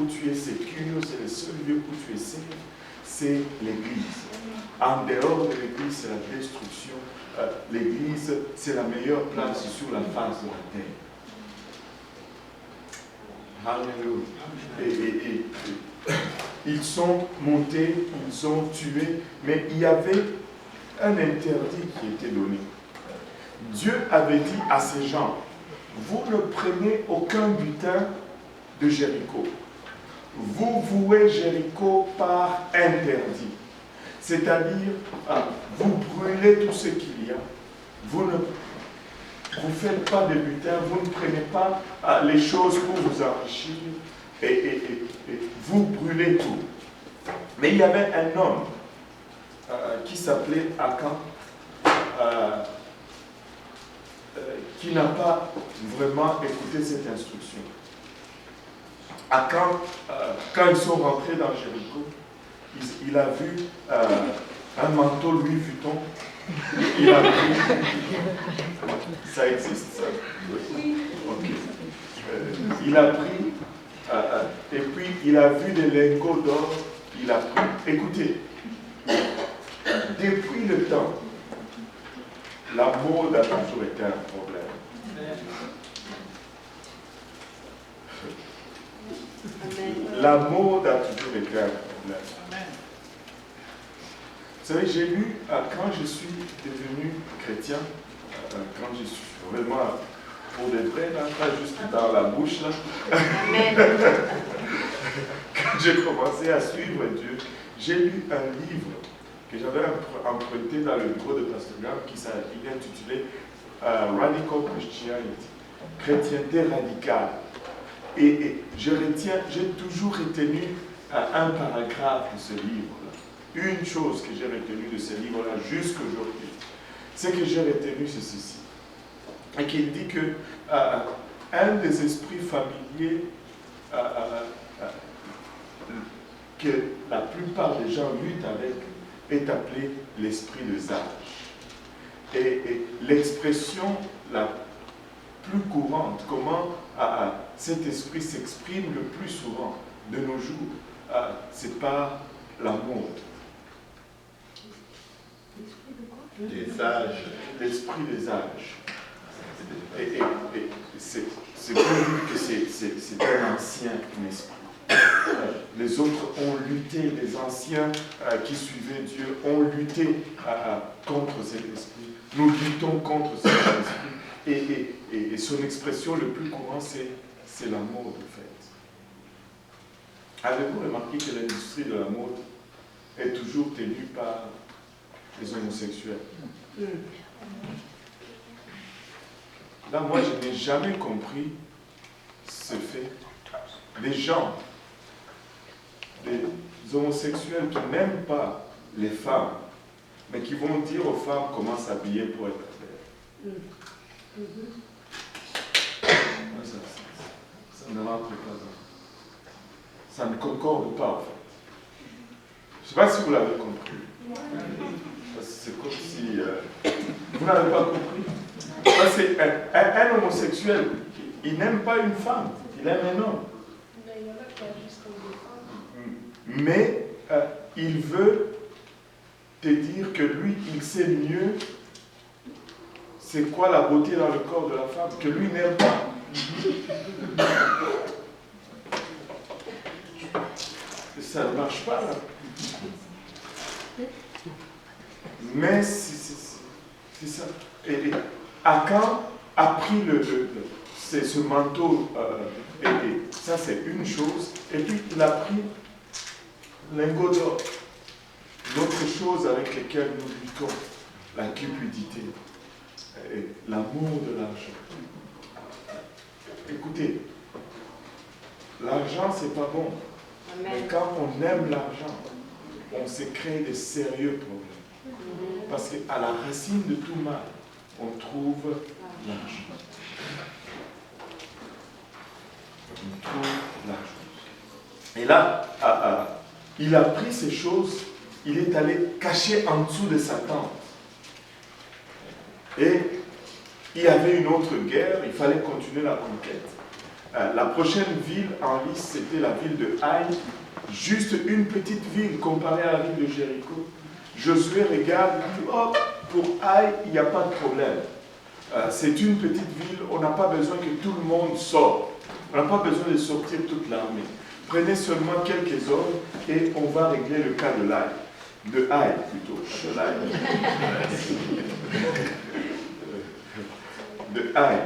tu es sécure, c'est le seul lieu où tu es safe, c'est l'Église. En dehors de l'Église, c'est la destruction. L'Église, c'est la meilleure place sur la face de la terre. Alléluia. Et ils sont montés, ils ont tué, mais il y avait un interdit qui était donné. Dieu avait dit à ces gens, vous ne prenez aucun butin de Jéricho. Vous vouez Jéricho par interdit. C'est-à-dire, vous brûlez tout ce qu'il y a. Vous ne faites pas de butin, vous ne prenez pas les choses pour vous enrichir et vous brûlez tout. Mais il y avait un homme qui s'appelait Akan, qui n'a pas vraiment écouté cette instruction. Akan, quand ils sont rentrés dans Jéricho, il a vu un manteau Louis Vuitton. Il a pris. Ça existe, ça? Oui. Okay. Il a pris, et puis il a vu des lingots d'or. Il a pris. Écoutez, depuis le temps, la mode a toujours été un problème. La mode a toujours été un problème. Vous savez, j'ai lu, quand je suis devenu chrétien, quand je suis vraiment pour de vrai, là, pas juste dans la bouche, là. Quand j'ai commencé à suivre Dieu, j'ai lu un livre que j'avais emprunté dans le bureau de Pasteur Graham qui est intitulé Radical Christianity, chrétienté radicale. Et j'ai toujours retenu un paragraphe de ce livre-là. Une chose que j'ai retenue de ce livre-là jusqu'à aujourd'hui, c'est que j'ai retenu ceci. Et qu'il dit que un des esprits familiers que la plupart des gens luttent avec est appelé l'esprit des âges. Et l'expression la plus courante, comment cet esprit s'exprime le plus souvent de nos jours, c'est par la mode. Des âges. L'esprit des âges. Et c'est pour dire que c'est un ancien esprit. Les autres ont lutté, les anciens qui suivaient Dieu ont lutté contre cet esprit. Nous luttons contre cet esprit. Et son expression le plus courant, c'est la mode, en fait. Avez-vous remarqué que l'industrie de la mode est toujours tenue par les homosexuels? Là, moi, je n'ai jamais compris ce fait. Des gens, des homosexuels qui n'aiment pas les femmes, mais qui vont dire aux femmes comment s'habiller pour être belle. Ça ne rentre pas dans. Ça ne concorde pas, en fait. Je ne sais pas si vous l'avez compris. C'est comme si vous n'avez pas compris. C'est un homosexuel, il n'aime pas une femme, il aime un homme. Mais il veut te dire que lui, il sait mieux c'est quoi la beauté dans le corps de la femme, que lui n'aime pas. Ça ne marche pas, là. Mais c'est ça. Et Akan a pris ce manteau, et ça c'est une chose, et puis il a pris lingot d'or. L'autre chose avec laquelle nous luttons, la cupidité, l'amour de l'argent. Écoutez, l'argent c'est pas bon. Amen. Mais quand on aime l'argent, on se crée de sérieux problèmes. Parce qu'à la racine de tout mal, on trouve l'argent. On trouve l'argent. Et là, il a pris ces choses, il est allé cacher en dessous de sa tente. Et il y avait une autre guerre, il fallait continuer la conquête. La prochaine ville en liste, c'était la ville de Haï, juste une petite ville comparée à la ville de Jéricho. Josué regarde, dit, oh, pour Haï, il n'y a pas de problème. C'est une petite ville, on n'a pas besoin que tout le monde sorte. On n'a pas besoin de sortir toute l'armée. Prenez seulement quelques hommes et on va régler le cas de l'Haï. De Haï plutôt, de l'Haï. De Haï.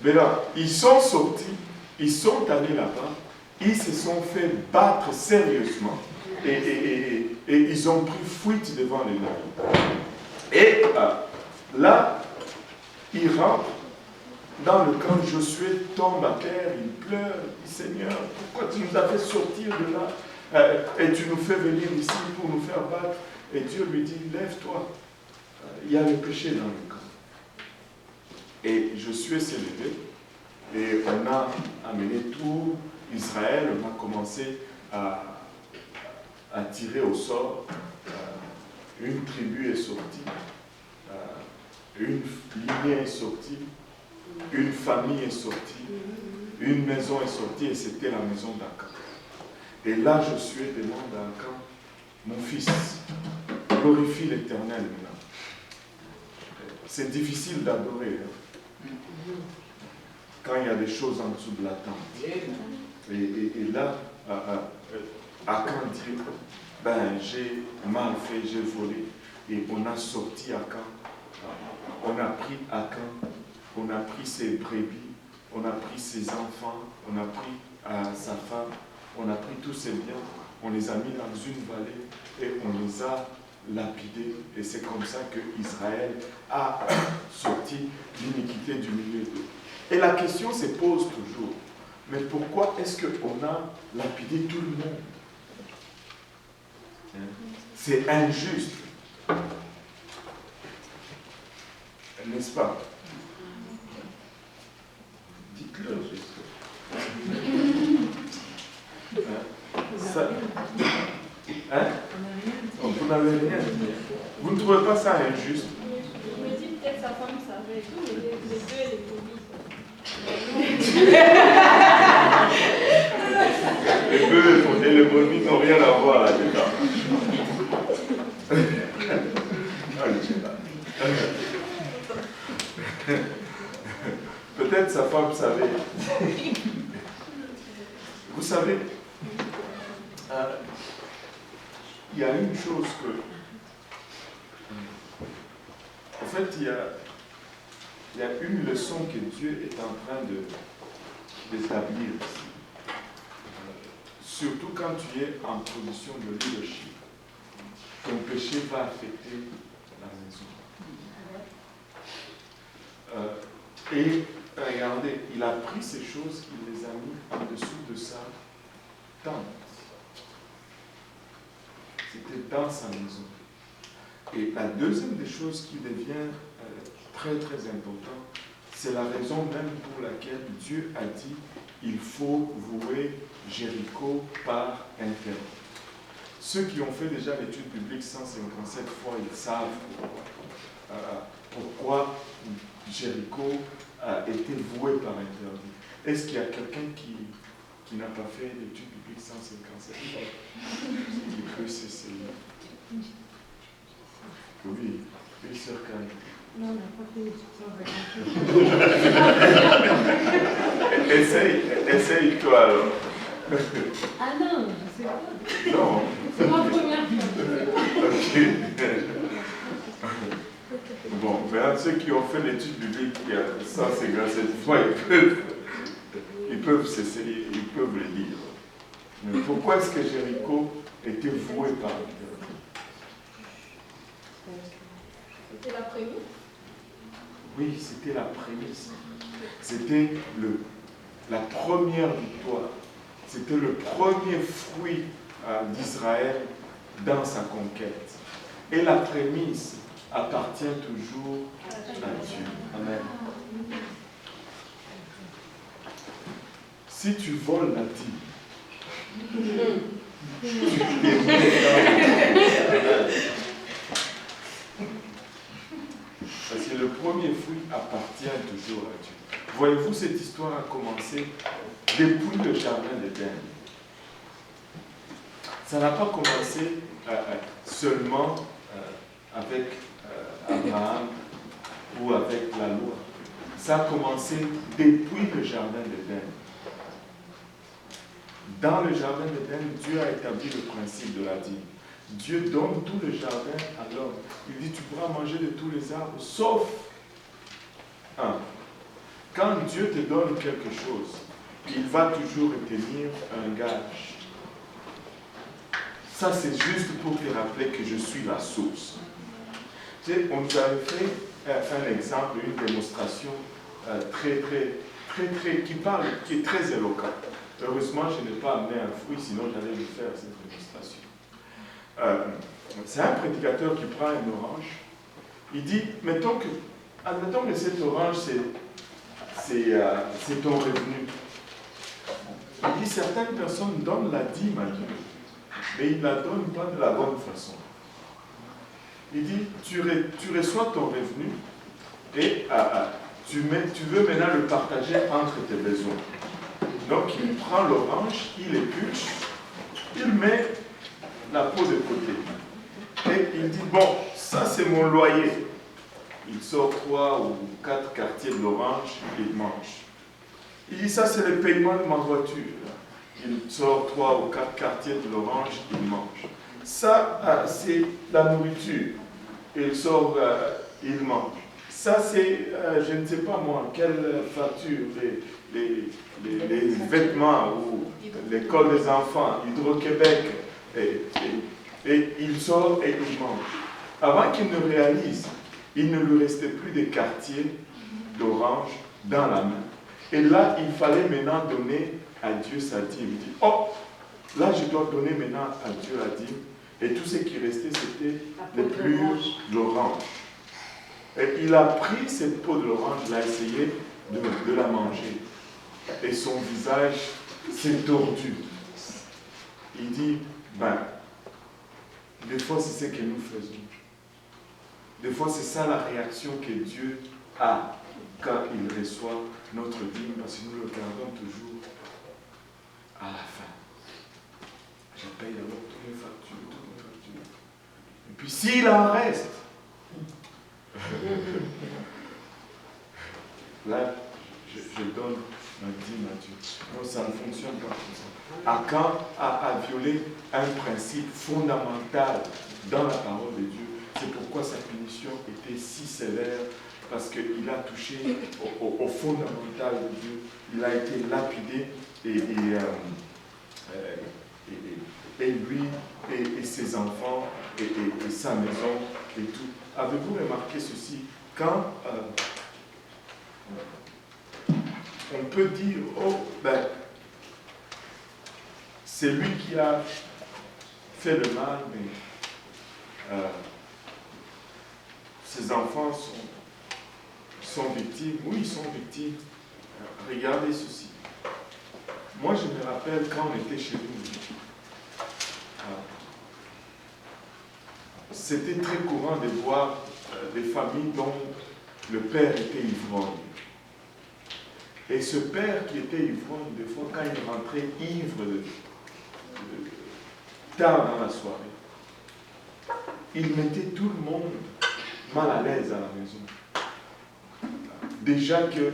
Mais là, ils sont sortis, ils sont allés là-bas, ils se sont fait battre sérieusement et ils ont pris fuite devant les ennemis. Et là, ils rentrent dans le camp, Josué tombe à terre, il pleure, il dit Seigneur, pourquoi tu nous as fait sortir de là et tu nous fais venir ici pour nous faire battre? Et Dieu lui dit, lève-toi, il y a le péché dans le camp. Et Josué s'est levé et on a amené tout Israël, on a commencé à tirer au sort. Une tribu est sortie, une lignée est sortie, une famille est sortie, une maison est sortie et c'était la maison d'Akan. Et là, Josué demande à Akan, mon fils, glorifie l'Éternel maintenant. C'est difficile d'adorer. Quand il y a des choses en dessous de la tente. Et là, Akan dit, ben j'ai mal fait, j'ai volé. Et on a sorti Akan. On a pris Akan, on a pris ses brebis, on a pris ses enfants, on a pris sa femme, on a pris tous ses biens, on les a mis dans une vallée et on les a lapidés. Et c'est comme ça que Israël a sorti l'iniquité du milieu d'eux. Et la question se pose toujours, mais pourquoi est-ce qu'on a lapidé tout le monde? C'est injuste. N'est-ce pas? Dites-le. Ça, hein? Vous n'avez rien. Vous ne trouvez pas ça injuste? Je me dis peut-être sa femme savait et tout, mais les deux et les brebis. Les bœufs et les brebis n'ont rien à voir là-dedans. Peut-être sa femme savait. Vous savez, il y a une chose que... En fait, il y a une leçon que Dieu est en train d'établir ici. Surtout quand tu es en position de leadership. Ton péché va affecter la maison. Et regardez, il a pris ces choses, il les a mis en dessous de sa tente. C'était dans sa maison. Et la deuxième des choses qui devient très très importante, c'est la raison même pour laquelle Dieu a dit il faut vouer Jéricho par interdit. Ceux qui ont fait déjà l'étude biblique 157 fois, ils savent pourquoi Jéricho a été voué par interdit. Est-ce qu'il y a quelqu'un qui n'a pas fait l'étude biblique 157 fois? Qui peut s'essayer? Oui, oui, sœur Karen. Non, on n'a pas fait l'étude. Essaye-toi alors. Ah non, je ne sais pas. Non. C'est ma première fois. Ok. Bon, mais ceux qui ont fait l'étude biblique, ça c'est grâce à cette fois, ils peuvent s'essayer, ils peuvent le dire. Mais pourquoi est-ce que Jéricho était voué par Dieu? C'était la prémisse? Oui, c'était la prémisse. C'était la première victoire. C'était le premier fruit d'Israël dans sa conquête. Et la prémisse appartient toujours à Dieu. Amen. Si tu voles la dîme, parce que le premier fruit appartient toujours à Dieu. Voyez-vous, cette histoire a commencé depuis le jardin d'Éden. Ça n'a pas commencé seulement avec Abraham ou avec la loi. Ça a commencé depuis le jardin d'Éden. Dans le jardin d'Éden, Dieu a établi le principe de la dîme. Dieu donne tout le jardin à l'homme. Il dit, tu pourras manger de tous les arbres, sauf un. Quand Dieu te donne quelque chose, il va toujours retenir un gage. Ça, c'est juste pour te rappeler que je suis la source. Tu sais, on nous avait fait un exemple, une démonstration qui est très éloquente. Heureusement, je n'ai pas amené un fruit, sinon j'allais lui faire cette démonstration. C'est un prédicateur qui prend une orange. Il dit, admettons que cette orange, c'est ton revenu. Il dit, certaines personnes donnent la dîme à Dieu, mais ils ne la donnent pas de la bonne façon. Il dit, tu reçois ton revenu et tu veux maintenant le partager entre tes besoins. Donc il prend l'orange, il épluche, il met la peau de côté. Et il dit, bon, ça c'est mon loyer. Il sort 3 ou 4 quartiers de l'orange, il mange. Il dit, ça c'est le paiement de ma voiture. Il sort 3 ou 4 quartiers de l'orange, il mange. Ça, c'est la nourriture. Il sort, il mange. Ça, c'est, je ne sais pas moi, quelle facture, les vêtements ou l'école des enfants, Hydro-Québec. Et il sort et il mange. Avant qu'il ne réalise, il ne lui restait plus de quartiers d'orange dans la main. Et là, il fallait maintenant donner à Dieu sa dîme. Il dit, oh, là, je dois donner maintenant à Dieu la dîme. Et tout ce qui restait, c'était les plures d'orange. Et il a pris cette peau de l'orange, il a essayé de la manger. Et son visage s'est tordu. Il dit, des fois c'est ce que nous faisons. Des fois c'est ça la réaction que Dieu a quand il reçoit notre dîme, parce que nous le gardons toujours à la fin. Je paye d'abord toutes mes factures. Et puis s'il en reste, là, je donne ma dîme à Dieu. Non, ça ne fonctionne pas comme ça. Achan a violé un principe fondamental dans la parole de Dieu. C'est pourquoi sa punition était si sévère, parce qu'il a touché au fondamental de Dieu. Il a été lapidé et lui et ses enfants et sa maison et tout. Avez-vous remarqué ceci? Quand on peut dire, oh, c'est lui qui a fait le mal, mais ses enfants sont victimes. Oui, ils sont victimes. Regardez ceci. Moi, je me rappelle quand on était chez nous. C'était très courant de voir des familles dont le père était ivrogne. Et ce père qui était ivrogne, des fois, quand il rentrait ivre tard dans la soirée, il mettait tout le monde mal à l'aise à la maison. Déjà que,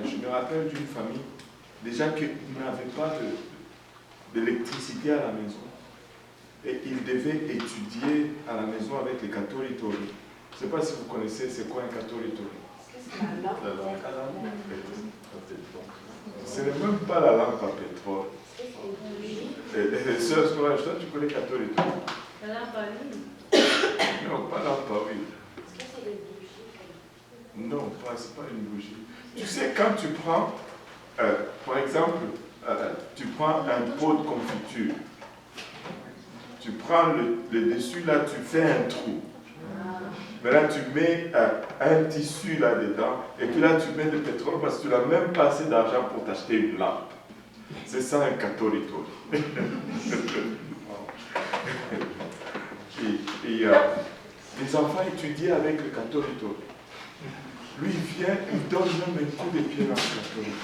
je me rappelle d'une famille, déjà qu'ils n'avaient pas d'électricité à la maison. Et ils devaient étudier à la maison avec les catholitori. Je ne sais pas si vous connaissez c'est quoi un catholitori. Ce n'est même pas la lampe à pétrole. Sœur Storage, toi tu connais catholitori? La lampe à huile. Non, pas lampe à huile. Non, c'est pas une bougie. Tu sais, quand tu prends, par exemple, tu prends un pot de confiture, tu prends le dessus, là, tu fais un trou. Mais là, tu mets un tissu là-dedans, et puis là, tu mets du pétrole parce que tu n'as même pas assez d'argent pour t'acheter une lampe. C'est ça un catholico. Et les enfants étudiaient avec le catholico. Lui, il vient, il donne même un coup de pied dans le catholique.